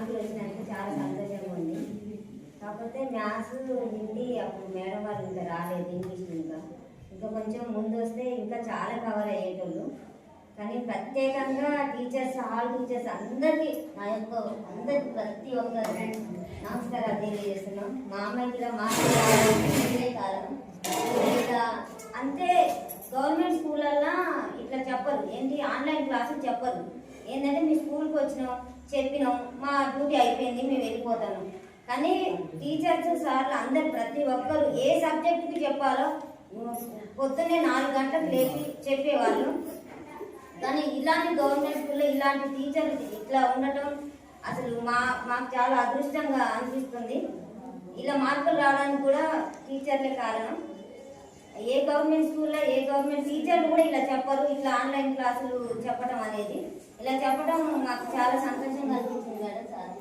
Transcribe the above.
మార్కులు వచ్చినందుకు చాలా సంతోషంగా ఉంది. కాకపోతే మ్యాథ్స్ హిందీ అప్పుడు మేడం వాళ్ళు ఇంకా రాలేదు, ఇంగ్లీష్ ఇంకా కొంచెం ముందు వస్తే ఇంకా చాలా కవర్ అయ్యేటోళ్ళు. కానీ ప్రత్యేకంగా టీచర్స్, ఆల్ టీచర్స్ అందరికీ నా యొక్క అందరికి ప్రతి ఒక్కరికి నమస్కారాలు తెలియజేస్తున్నాం. మా అమ్మాయికి ఇలా మార్కులు కారణం. ఇట్లా అంటే గవర్నమెంట్ స్కూళ్ళల్లో ఇట్లా చెప్పరు, ఏంటి ఆన్లైన్ క్లాసులు చెప్పరు. ఏంటంటే మీ స్కూల్కి వచ్చినాం, చెప్పినాం, మా డ్యూటీ అయిపోయింది, మేము వెళ్ళిపోతాను. కానీ టీచర్స్, సార్లు అందరు ప్రతి ఒక్కరు ఏ సబ్జెక్టుకి చెప్పాలో పొద్దున్నే 4 గంటలకు లేచి చెప్పేవాళ్ళు. కానీ ఇలాంటి గవర్నమెంట్ స్కూల్లో ఇలాంటి టీచర్లు ఇట్లా ఉండటం అసలు మాకు చాలా అదృష్టంగా అనిపిస్తుంది. ఇలా మార్కులు రావడానికి కూడా టీచర్లే కారణం. ఏ గవర్నమెంట్ స్కూల్లో ఏ గవర్నమెంట్ టీచర్లు కూడా ఇలా చెప్పరు. ఇట్లా ఆన్లైన్ క్లాసులు చెప్పడం అనేది, ఇలా చెప్పడం మాకు చాలా సంతోషంగా అనిపించింది మేడం. సార్